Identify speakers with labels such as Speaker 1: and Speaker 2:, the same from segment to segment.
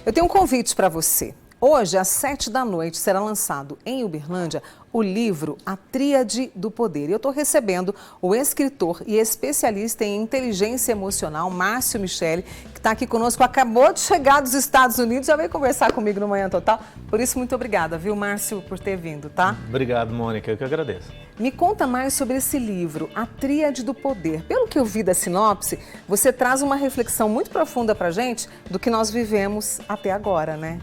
Speaker 1: Eu tenho um convite para você. Hoje, às 19h, será lançado em Uberlândia o livro A Tríade do Poder. E eu estou recebendo o escritor e especialista em inteligência emocional, Márcio Micheli, que está aqui conosco, acabou de chegar dos Estados Unidos, já veio conversar comigo no Manhã Total. Por isso, muito obrigada, viu, Márcio, por ter vindo, tá?
Speaker 2: Obrigado, Mônica, eu que agradeço.
Speaker 1: Me conta mais sobre esse livro, A Tríade do Poder. Pelo que eu vi da sinopse, você traz uma reflexão muito profunda para a gente do que nós vivemos até agora, né?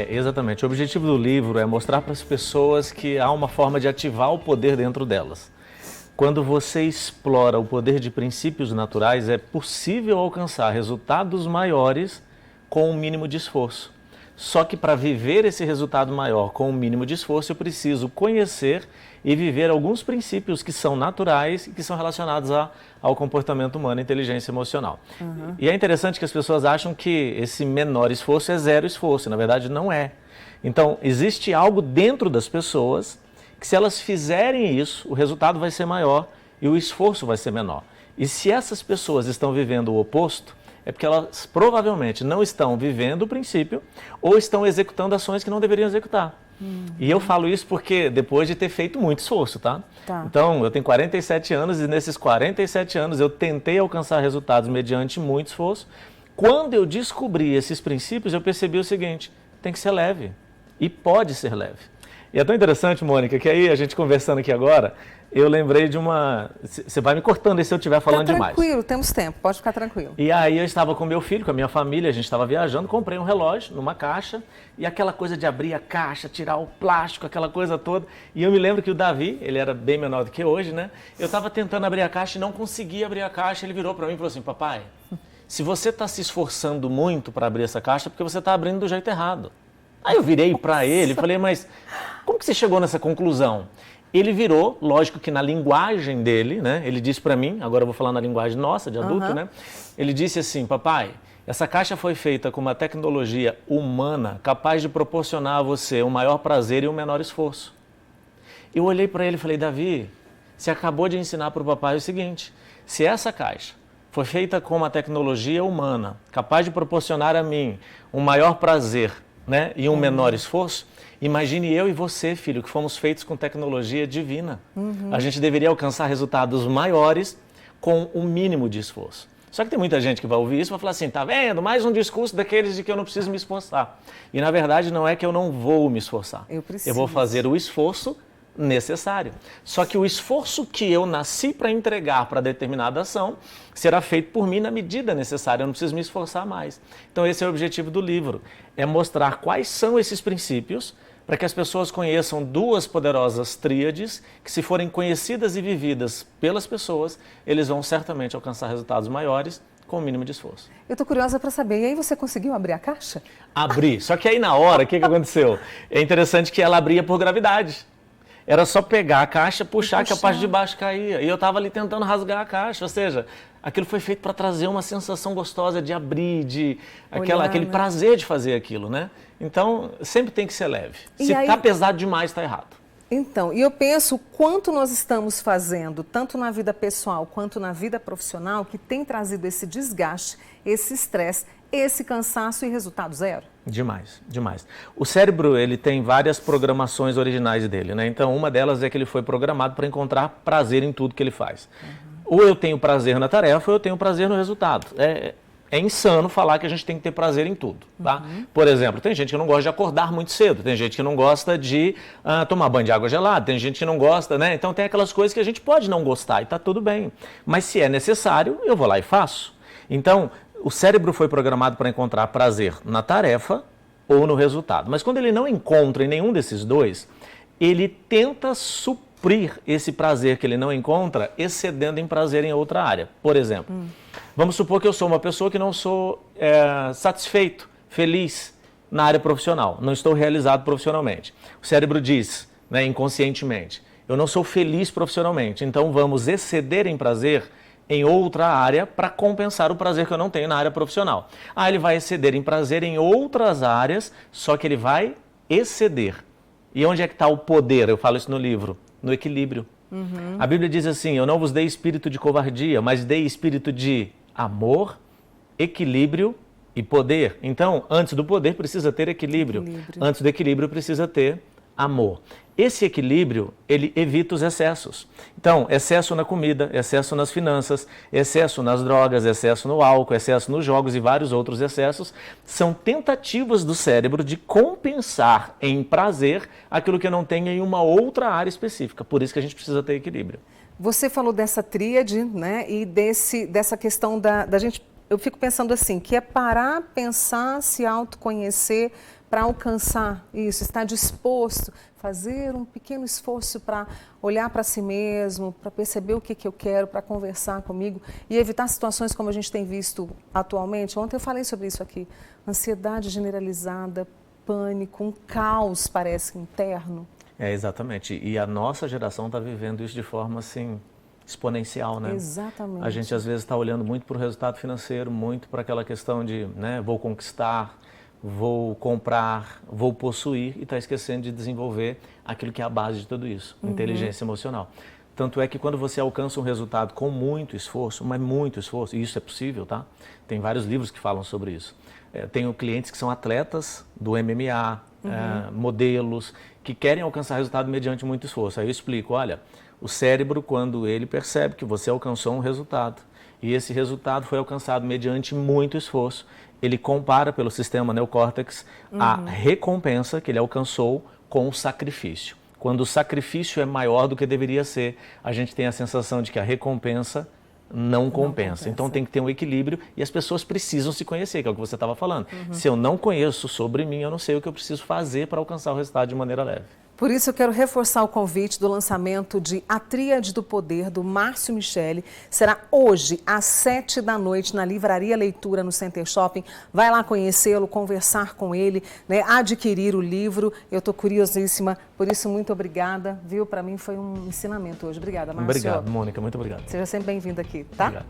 Speaker 2: Exatamente. O objetivo do livro é mostrar para as pessoas que há uma forma de ativar o poder dentro delas. Quando você explora o poder de princípios naturais, é possível alcançar resultados maiores com um mínimo de esforço. Só que para viver esse resultado maior com um mínimo de esforço, eu preciso conhecer e viver alguns princípios que são naturais e que são relacionados ao comportamento humano e inteligência emocional. E é interessante que as pessoas acham que esse menor esforço é zero esforço, e na verdade não é. Então, existe algo dentro das pessoas que, se elas fizerem isso, o resultado vai ser maior e o esforço vai ser menor. E se essas pessoas estão vivendo o oposto, é porque elas provavelmente não estão vivendo o princípio ou estão executando ações que não deveriam executar. E eu falo isso porque depois de ter feito muito esforço, tá? Então, eu tenho 47 anos e nesses 47 anos eu tentei alcançar resultados mediante muito esforço. Quando eu descobri esses princípios, eu percebi o seguinte: tem que ser leve e pode ser leve. E é tão interessante, Mônica, que aí a gente conversando aqui agora, eu lembrei de uma... Você vai me cortando aí se eu estiver falando demais.
Speaker 1: Tranquilo, temos tempo, pode ficar tranquilo.
Speaker 2: E aí eu estava com meu filho, com a minha família, a gente estava viajando, comprei um relógio numa caixa, e aquela coisa de abrir a caixa, tirar o plástico, aquela coisa toda. E eu me lembro que o Davi, ele era bem menor do que hoje, né? Eu estava tentando abrir a caixa e não conseguia abrir a caixa. Ele virou para mim e falou assim: papai, se você está se esforçando muito para abrir essa caixa, é porque você está abrindo do jeito errado. Aí eu virei para ele e falei: mas como que você chegou nessa conclusão? Ele virou, lógico que na linguagem dele, né? Ele disse para mim, agora eu vou falar na linguagem nossa, de adulto, né? Ele disse assim: papai, essa caixa foi feita com uma tecnologia humana capaz de proporcionar a você um maior prazer e um menor esforço. Eu olhei para ele e falei: Davi, você acabou de ensinar para o papai o seguinte: se essa caixa foi feita com uma tecnologia humana capaz de proporcionar a mim um maior prazer, né, e um menor esforço, imagine eu e você, filho, que fomos feitos com tecnologia divina. A gente deveria alcançar resultados maiores com o mínimo de esforço. Só que tem muita gente que vai ouvir isso e vai falar assim: tá vendo? Mais um discurso daqueles de que eu não preciso me esforçar. E na verdade não é que eu não vou me esforçar. Eu vou fazer o esforço necessário. Só que o esforço que eu nasci para entregar para determinada ação será feito por mim na medida necessária, eu não preciso me esforçar mais. Então esse é o objetivo do livro, é mostrar quais são esses princípios para que as pessoas conheçam duas poderosas tríades que, se forem conhecidas e vividas pelas pessoas, eles vão certamente alcançar resultados maiores com o mínimo de esforço.
Speaker 1: Eu estou curiosa para saber, e aí você conseguiu abrir a caixa?
Speaker 2: Abri, só que aí na hora, o que aconteceu? É interessante que ela abria por gravidade. Era só pegar a caixa, puxar, que a parte de baixo caía. E eu estava ali tentando rasgar a caixa. Ou seja, aquilo foi feito para trazer uma sensação gostosa de abrir, de aquele prazer de fazer aquilo, né? Então, sempre tem que ser leve. Se está pesado demais, está errado.
Speaker 1: Então, e eu penso o quanto nós estamos fazendo, tanto na vida pessoal quanto na vida profissional, que tem trazido esse desgaste, esse estresse, esse cansaço e resultado zero.
Speaker 2: Demais, demais. O cérebro, ele tem várias programações originais dele, né? Então, uma delas é que ele foi programado para encontrar prazer em tudo que ele faz. Ou eu tenho prazer na tarefa, ou eu tenho prazer no resultado. É insano falar que a gente tem que ter prazer em tudo, tá? Por exemplo, tem gente que não gosta de acordar muito cedo, tem gente que não gosta de tomar banho de água gelada, tem gente que não gosta, né? Então tem aquelas coisas que a gente pode não gostar e tá tudo bem. Mas se é necessário, eu vou lá e faço. Então, o cérebro foi programado para encontrar prazer na tarefa ou no resultado. Mas quando ele não encontra em nenhum desses dois, ele tenta suprir esse prazer que ele não encontra, excedendo em prazer em outra área. Por exemplo, vamos supor que eu sou uma pessoa que não sou satisfeito, feliz na área profissional, não estou realizado profissionalmente. O cérebro diz, né, inconscientemente: eu não sou feliz profissionalmente, então vamos exceder em prazer em outra área para compensar o prazer que eu não tenho na área profissional. Ele vai exceder em prazer em outras áreas, só que ele vai exceder. E onde é que está o poder? Eu falo isso no livro, no equilíbrio. A Bíblia diz assim: eu não vos dei espírito de covardia, mas dei espírito de amor, equilíbrio e poder. Então, antes do poder precisa ter equilíbrio. Antes do equilíbrio precisa ter amor. Esse equilíbrio, ele evita os excessos. Então, excesso na comida, excesso nas finanças, excesso nas drogas, excesso no álcool, excesso nos jogos e vários outros excessos são tentativas do cérebro de compensar em prazer aquilo que não tem em uma outra área específica. Por isso que a gente precisa ter equilíbrio.
Speaker 1: Você falou dessa tríade, né, e dessa questão da gente, eu fico pensando assim, que é parar, pensar, se autoconhecer para alcançar isso, estar disposto, fazer um pequeno esforço para olhar para si mesmo, para perceber o que eu quero, para conversar comigo e evitar situações como a gente tem visto atualmente. Ontem eu falei sobre isso aqui, ansiedade generalizada, pânico, um caos parece interno.
Speaker 2: Exatamente. E a nossa geração está vivendo isso de forma assim exponencial, né?
Speaker 1: Exatamente.
Speaker 2: A gente às vezes está olhando muito para o resultado financeiro, muito para aquela questão de, né, vou conquistar, vou comprar, vou possuir e está esquecendo de desenvolver aquilo que é a base de tudo isso, inteligência emocional. Tanto é que quando você alcança um resultado com muito esforço, mas muito esforço, e isso é possível, tá? Tem vários livros que falam sobre isso. Tenho clientes que são atletas do MMA, modelos, que querem alcançar resultado mediante muito esforço. Aí eu explico, olha, o cérebro, quando ele percebe que você alcançou um resultado, e esse resultado foi alcançado mediante muito esforço, ele compara pelo sistema neocórtex a recompensa que ele alcançou com o sacrifício. Quando o sacrifício é maior do que deveria ser, a gente tem a sensação de que a recompensa não compensa. Então tem que ter um equilíbrio e as pessoas precisam se conhecer, que é o que você estava falando. Se eu não conheço sobre mim, eu não sei o que eu preciso fazer para alcançar o resultado de maneira leve.
Speaker 1: Por isso eu quero reforçar o convite do lançamento de A Tríade do Poder, do Márcio Micheli. Será hoje, às 7 da noite, na Livraria Leitura, no Center Shopping. Vai lá conhecê-lo, conversar com ele, né, adquirir o livro. Eu estou curiosíssima, por isso muito obrigada. Viu? Para mim foi um ensinamento hoje. Obrigada, Márcio.
Speaker 2: Obrigado, Mônica. Muito obrigado.
Speaker 1: Seja sempre bem-vindo aqui, tá?
Speaker 2: Obrigado.